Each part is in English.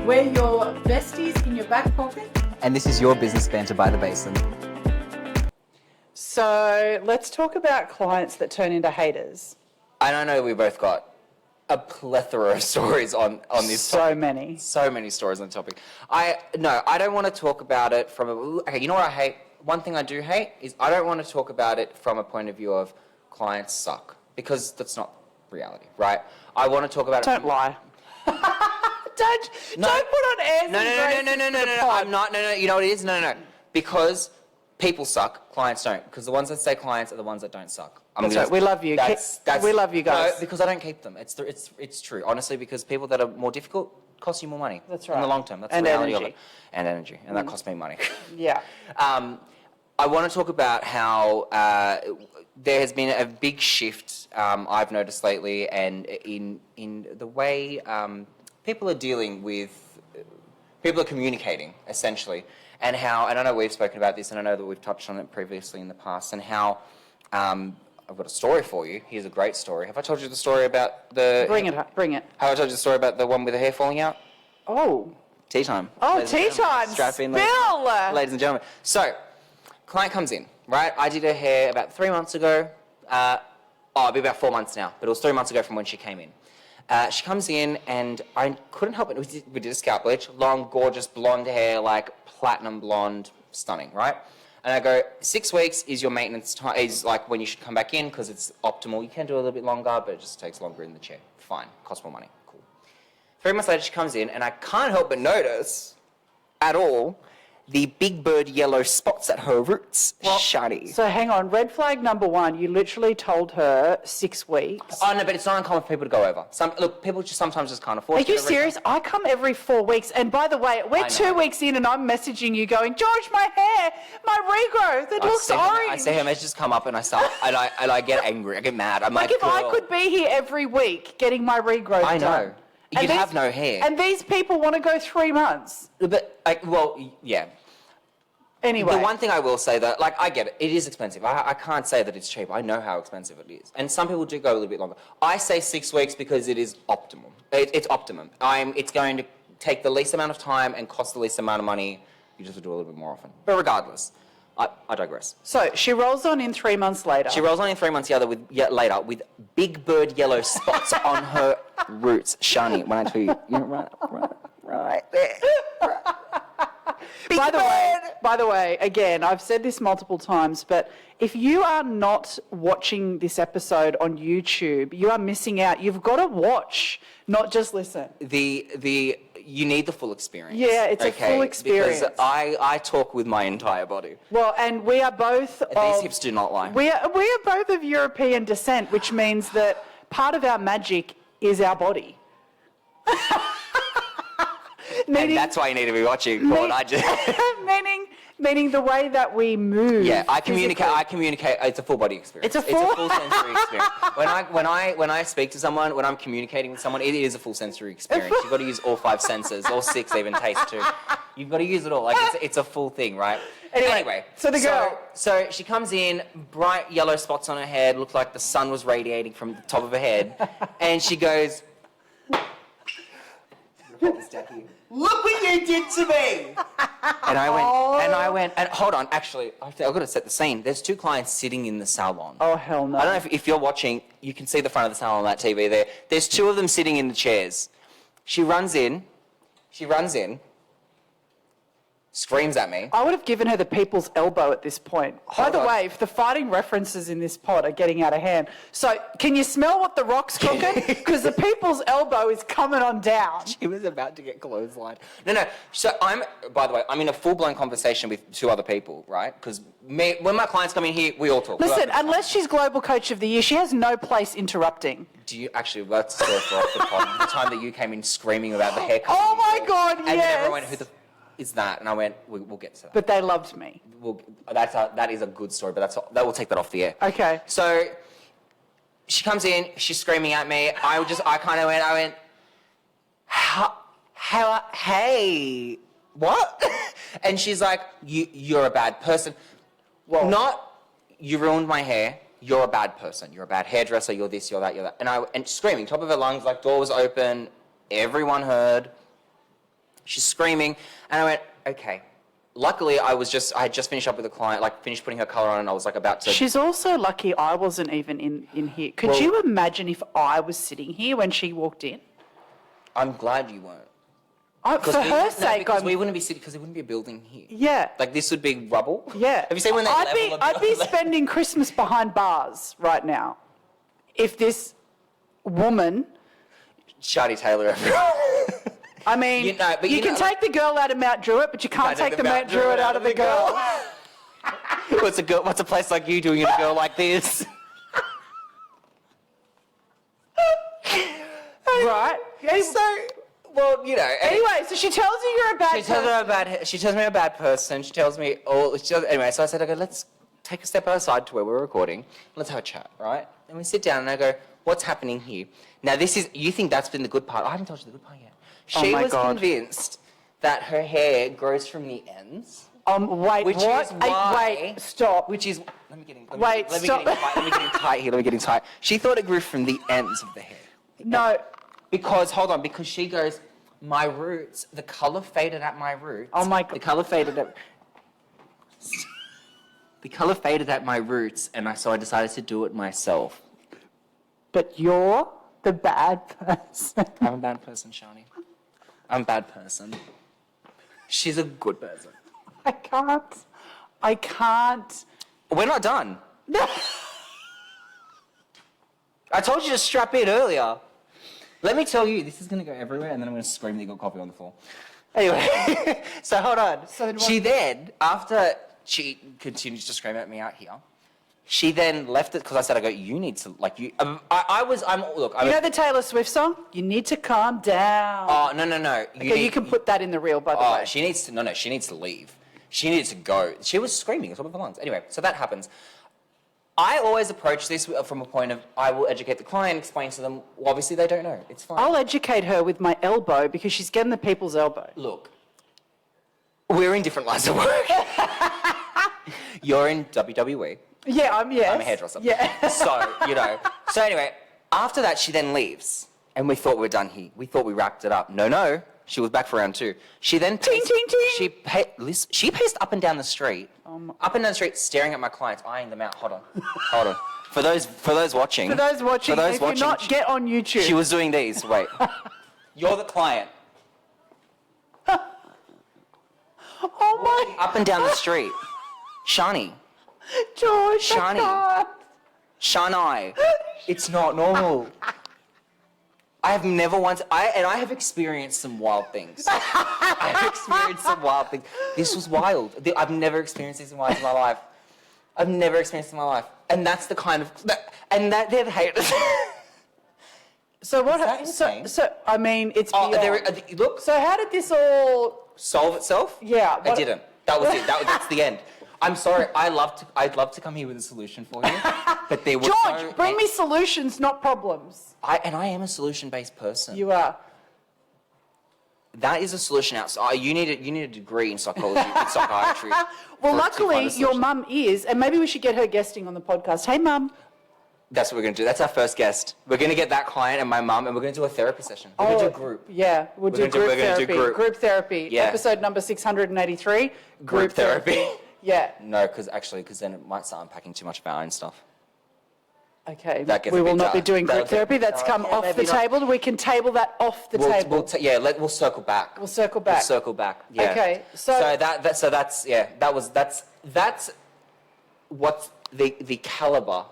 We're your besties in your back pocket. And this is your business banter by the basin. So let's talk about clients that turn into haters. I know we both got a plethora of stories on this topic. Many. So many stories on the topic. I don't want to talk about it from okay, you know what I hate? One thing I do hate is I don't want to talk about it from a point of view of clients suck, because that's not reality, right? I want to talk about it. Don't lie. Don't put on airs. No. I'm not. No. You know what it is? No. Because people suck, clients don't. Because the ones that say clients are the ones that don't suck. That's right. We love you. We love you guys. No, because I don't keep them. It's true. Honestly, because people that are more difficult cost you more money. That's right. In the long term. That's And the reality energy. of it. And energy. And that costs me money. Yeah. I want to talk about how there has been a big shift I've noticed lately, and in the way people are dealing with, people are communicating, essentially, and how, and I know we've spoken about this, and I know that we've touched on it previously in the past, and how, I've got a story for you. Here's a great story. Have I told you the story about the... Bring it. Have I told you the story about the one with the hair falling out? Oh. Tea time. Oh, tea time. Strap in, Spill. ladies and gentlemen. So, client comes in, right? I did her hair about 3 months ago. It'll be about 4 months now, but it was 3 months ago from when she came in. She comes in, and I couldn't help it. We did a scalp bleach, long, gorgeous, blonde hair, like platinum blonde, stunning, right? And I go, 6 weeks is your maintenance time, is like when you should come back in, because it's optimal. You can do a little bit longer, but it just takes longer in the chair. Fine, costs more money, cool. 3 months later, she comes in, and I can't help but notice at all the big bird yellow spots at her roots, Shani. So hang on, red flag number one, you literally told her 6 weeks. Oh, no, but it's not uncommon for people to go over. Look, people sometimes just can't afford Are to get you a serious? I come every 4 weeks, and by the way, we're 2 weeks in and I'm messaging you going, George, my hair, my regrowth, it looks orange. I see her messages come up and I start, and I get angry, I get mad. I'm like, if I could be here every week getting my regrowth I know. done. You'd have no hair. And these people want to go 3 months. But, yeah. Anyway. The one thing I will say, though, like, I get it. It is expensive. I can't say that it's cheap. I know how expensive it is. And some people do go a little bit longer. I say 6 weeks because it is optimum. It's optimum. It's going to take the least amount of time and cost the least amount of money. You just have to do a little bit more often. But regardless, I digress. So she rolls on in 3 months later. She rolls on in 3 months later with big bird yellow spots on her roots. Shani, when I tell you, right there. By the way, again, I've said this multiple times, but if you are not watching this episode on YouTube, you are missing out. You've got to watch, not just listen. You need the full experience. Yeah, it's a full experience. Because I talk with my entire body. Well, and we are both These hips do not lie. We are both of European descent, which means that part of our magic is our body. And that's why you need to be watching what I do. meaning the way that we move. Yeah, I communicate. It's a full body experience. It's a full sensory experience. When I speak to someone, when I'm communicating with someone, it is a full sensory experience. You've got to use all 5 senses, all 6, even taste too. You've got to use it all. Like it's a full thing, right? Anyway, so the girl. So she comes in, bright yellow spots on her head, looked like the sun was radiating from the top of her head, and she goes, "Look what you did to me!" And I went, and hold on, actually, I've got to set the scene. There's 2 clients sitting in the salon. Oh, hell no. I don't know if you're watching, you can see the front of the salon on that TV there. There's 2 of them sitting in the chairs. She runs in, screams at me. I would have given her the people's elbow at this point. By the way, if the fighting references in this pod are getting out of hand, so can you smell what the Rock's cooking? Because the people's elbow is coming on down. She was about to get clotheslined. No. So by the way, I'm in a full-blown conversation with 2 other people, right? Because when my clients come in here, we all talk. Listen, unless she's Global Coach of the Year, she has no place interrupting. Do you actually, that's the story for off the pod. The time that you came in screaming about the haircut. Oh my God, and yes. And everyone went, who the is that? And I went, we'll get to that. But they loved me. That is a good story, but we'll take that off the air. Okay. So she comes in, she's screaming at me. I went, hey, what? And she's like, you're a bad person. Whoa. Not, you ruined my hair. You're a bad person. You're a bad hairdresser. You're this, you're that, you're that. And screaming, top of her lungs, like door was open. Everyone heard. She's screaming, and I went, okay. Luckily, I had just finished up with a client, like finished putting her colour on, and I was like about to. She's also lucky I wasn't even in here. Could Well- you imagine if I was sitting here when she walked in? I'm glad you weren't. For her sake, because we wouldn't be sitting, because there wouldn't be a building here. Yeah. Like this would be rubble. Yeah. Have you seen when they level I'd be spending Christmas behind bars right now if this woman... Shani Taylor, everyone. I mean, You know, but you you can know, take the girl out of Mount Druitt, but you can't take the Mount Druitt out of the girl. What's a place like you doing in a girl like this? Right? So, well, you know. Anyway, so she tells you you're a bad She tells me I'm a bad person. She tells me anyway, so I said, okay, let's take a step outside to where we're recording. Let's have a chat, right? And we sit down and I go, what's happening here? Now you think that's been the good part. I haven't told you the good part yet. She my was God. convinced that her hair grows from the ends. Wait, Which what? is why- Wait, stop. Which is, let me get in Stop. tight here, let me get in tight. She thought it grew from the ends of the hair. No. Because she goes, my roots, the colour faded at my roots. Oh my God. The colour faded at my roots, and so I decided to do it myself. But you're the bad person. I'm a bad person, Shani. I'm a bad person. She's a good person. I can't. We're not done. I told you to strap in earlier. Let me tell you, this is going to go everywhere, and then I'm going to scream that you got coffee on the floor. Anyway, so hold on. She then, after she continues to scream at me out here, she then left it because I said, you need to, like, you. You know the Taylor Swift song? You need to calm down. Oh, no. You can put that in the reel, by the way. She needs to leave. She needed to go. She was screaming at the top of her lungs. Anyway, so that happens. I always approach this from a point of, I will educate the client, explain to them, well, obviously they don't know. It's fine. I'll educate her with my elbow because she's getting the people's elbow. Look, we're in different lines of work. You're in WWE. Yeah, I'm a hairdresser. Yeah. So anyway, after that, she then leaves. And we thought we were done here. We thought we wrapped it up. No. She was back for round two. She then Ting, ting, ting. She paced up and down the street, staring at my clients, eyeing them out. Hold on. For those watching, if you're not, get on YouTube. She was doing these. Wait, you're the client. Oh my! Up and down the street, Shani. George, Shani. Shani. It's not normal. I have never once, I have experienced some wild things. This was wild. I've never experienced this in my life. And that's the kind of, they're the haters. So what? So I mean, it's beyond. Look. So how did this all Solve itself? Yeah. I didn't. That was it. That's the end. I'm sorry. I'd love to come here with a solution for you, but there was George, bring me solutions, not problems. I am a solution-based person. You are. That is a solution outside. You need a degree in psychology, in psychiatry. Well, luckily your mum is, and maybe we should get her guesting on the podcast. Hey, mum. That's what we're going to do. That's our first guest. We're going to get that client and my mum, and we're going to do a therapy session. We're going to do a group. Yeah, we're going to do group. Group therapy. Yeah. Episode number 683. Group therapy. Yeah. No, because then it might start unpacking too much of our own stuff. Okay. That gets We a will bit not be dark. doing group That'll get therapy. a bit That's dark. come Yeah, off the maybe not. table. We can table that off the table. We'll circle back. We'll circle back. We'll circle back. Yeah. Okay. That's what's the caliber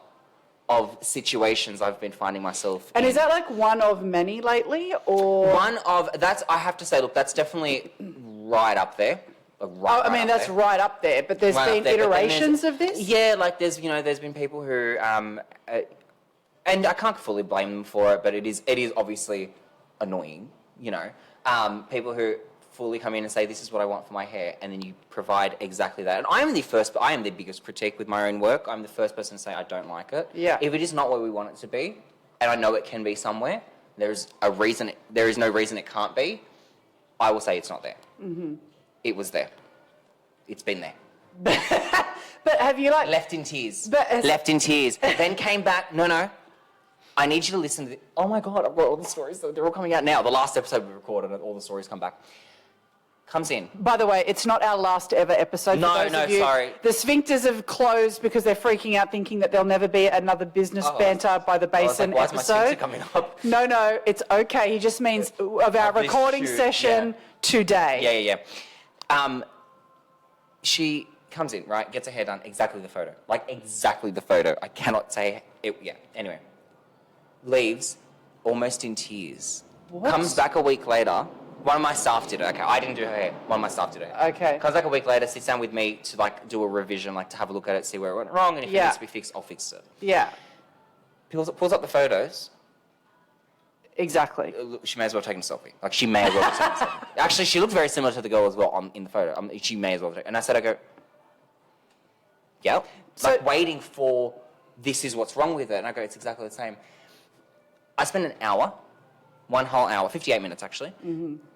of situations I've been finding myself And in. is that like one of many lately, or I have to say, look, that's definitely right up there. That's right up there. But there's been iterations of this. Yeah, like there's been people who and I can't fully blame them for it, but it is obviously annoying. People who fully come in and say, this is what I want for my hair, and then you provide exactly that. And I am the biggest critique with my own work. I'm the first person to say I don't like it. Yeah. If it is not where we want it to be, and I know it can be somewhere, there is no reason it can't be, I will say it's not there. Mm-hmm. It was there. It's been there. But have you left in tears? Then came back. No. I need you to listen to oh my God, I've got all the stories. They're all coming out now. The last episode we recorded, all the stories come back. comes in. By the way, it's not our last ever episode. No, for those no, of you. sorry. The sphincters have closed because they're freaking out, thinking that there'll never be another business banter by the basin Why is my episode. sphincter coming up? No, it's okay. He just means of our this recording shoot, session today. Yeah. She comes in, right? Gets her hair done. Exactly the photo. Like, exactly the photo. I cannot say it. Yeah. Anyway. Leaves almost in tears. What? Comes back a week later. One of my staff did it. Okay, I didn't do her hair. One of my staff did it. Okay. Comes back a week later, sits down with me to like do a revision, like to have a look at it, see where it went wrong, and if it needs to be fixed, I'll fix it. Yeah, Pulls up the photos. exactly. She may as well take a selfie. Like, she may as well take a selfie. Actually, she looked very similar to the girl as well in the photo. She may as well take. And I said, yeah. So- Like, waiting for this is what's wrong with it. And I go, it's exactly the same. I spent an hour, one whole hour, 58 minutes actually,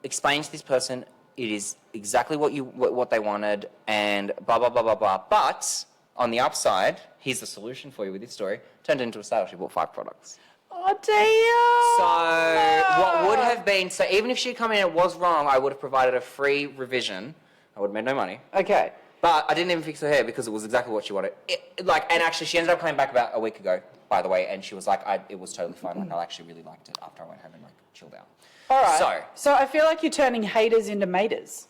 explaining to this person it is exactly what they wanted and blah, blah, blah, blah, blah. But on the upside, here's the solution for you with this story. Turned it into a sale. She bought 5 products. Oh, damn. So what would have been, so even if she'd come in and it was wrong, I would have provided a free revision. I would have made no money. Okay. But I didn't even fix her hair because it was exactly what she wanted. And actually, she ended up coming back about a week ago, by the way, and she was like, it was totally fine. Like, I actually really liked it after I went home and like chilled out. All right. So I feel like you're turning haters into maters.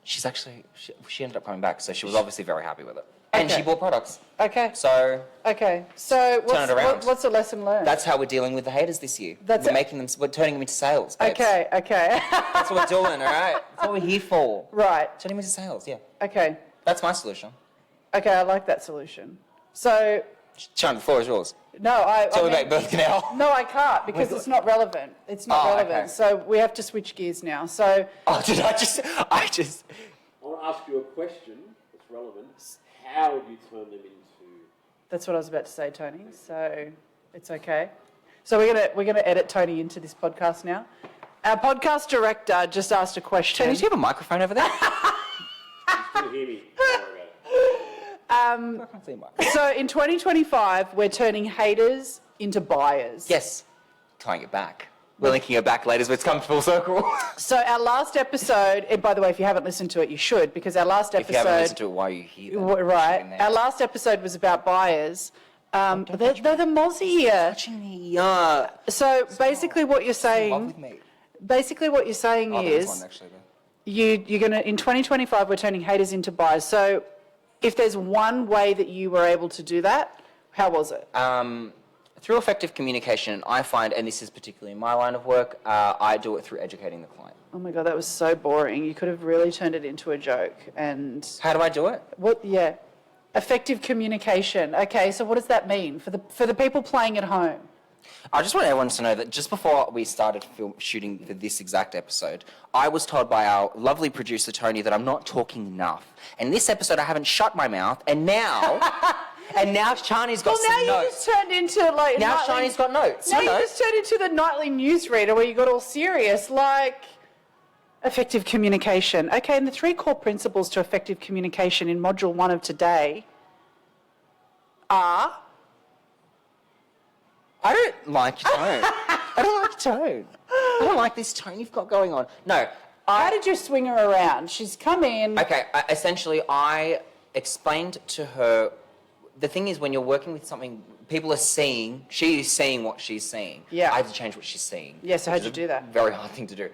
She's actually, she ended up coming back, so she was obviously very happy with it. And Okay. she bought products. Okay. So Okay. So Turn it around. what's the lesson learned? that's how we're dealing with the haters this year. That's we're it. making them, we're turning them into sales, babes. Okay. That's what we're doing, all right? That's what we're here for. Right. Turning them into sales, yeah. Okay. That's my solution. Okay. I like that solution. So Shani, the floor is yours. no, Tell me mean- about birth canal. No, I can't because it's not relevant. It's not Oh, relevant. okay. So we have to switch gears now. So Oh, did I just... I want to ask you a question that's relevant. How do you turn them into... that's what I was about to say, Tony. So it's okay. So we're gonna edit Tony into this podcast now. Our podcast director just asked a question. Tony, do you have a microphone over there? Can you hear me? Don't worry about it. So in 2025, we're turning haters into buyers. Yes. Tying it back. We're linking it back later, but it's come full circle. So our last episode, and by the way, if you haven't listened to it, you should, because our last If episode... you haven't listened to it, why are you here? then? Right. Shooting there. Our last episode was about buyers. They're the Mozzie here. Touching me. So basically what you're In love saying... with me. Basically what you're saying Oh, there was one is... actually there. You're going to, in 2025, we're turning haters into buyers. So if there's one way that you were able to do that, how was it? Through effective communication, I find, and this is particularly in my line of work, I do it through educating the client. Oh my God, that was so boring. You could have really turned it into a joke. And How do I do it? what, yeah. Effective communication. Okay, so what does that mean for the people playing at home? I just want everyone to know that just before we started shooting for this exact episode, I was told by our lovely producer, Tony, that I'm not talking enough. And this episode, I haven't shut my mouth, and now... And now Shani's got Well, now some you notes. just turned into like... Now nightly- Shani's got notes. Now Her you notes. just turned into the nightly newsreader where you got all serious, like... Effective communication. Okay, and the 3 core principles to effective communication in Module 1 of today are... I don't like your tone. I don't like your tone. I don't like this tone you've got going on. No. How did you swing her around? She's come in... Okay, essentially, I explained to her... The thing is, when you're working with something, people are seeing... She is seeing what she's seeing. Yeah. I have to change what she's seeing. Yeah, so how'd which you is do a that? Very hard thing to do.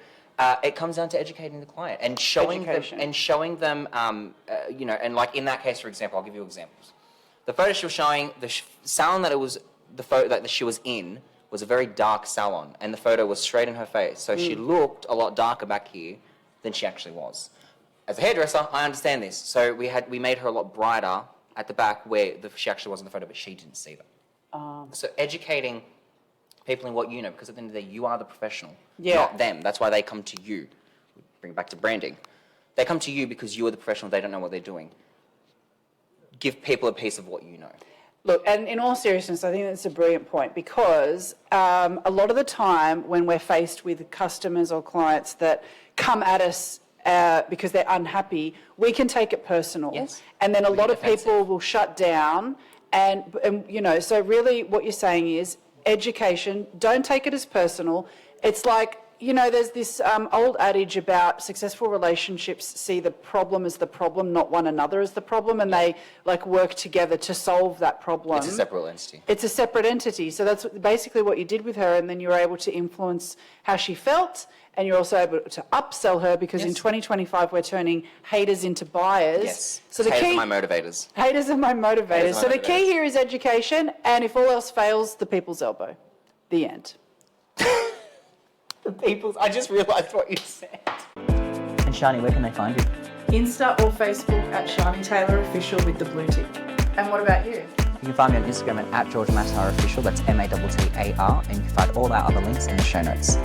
It comes down to educating the client and showing Education. them, you know, and like in that case, for example, I'll give you examples. The photo she was showing, the salon that it was, the photo that she was in was a very dark salon, and the photo was straight in her face. So she looked a lot darker back here than she actually was. As a hairdresser, I understand this. So we made her a lot brighter at the back where she actually was in the photo, but she didn't see that. So educating people in what you know, because at the end of the day, you are the professional, Yeah. not them. That's why they come to you. Bring it back to branding. They come to you because you are the professional. They don't know what they're doing. Give people a piece of what you know. Look, and in all seriousness, I think that's a brilliant point because a lot of the time when we're faced with customers or clients that come at us because they're unhappy, we can take it personal. Yes. And then a We lot get of people will shut down. And, you know, so really what you're saying is education, don't take it as personal. It's like, there's this old adage about successful relationships see the problem as the problem, not one another as the problem, and they like work together to solve that problem. It's a separate entity. It's a separate entity. So that's basically what you did with her, and then you were able to influence how she felt, and you're also able to upsell her because in Yes. 2025 we're turning haters into buyers. Yes. So the Haters key, are my motivators. haters are my motivators. Haters are So my the key motivators. here is education, and if all else fails, the people's elbow. The end. The people's. I just realised what you said. And Shani, where can they find you? Insta or Facebook at Shani Taylor Official with the blue tick. And what about you? You can find me on Instagram at GeorgeMatar Official, that's MATTAR, and you can find all our other links in the show notes.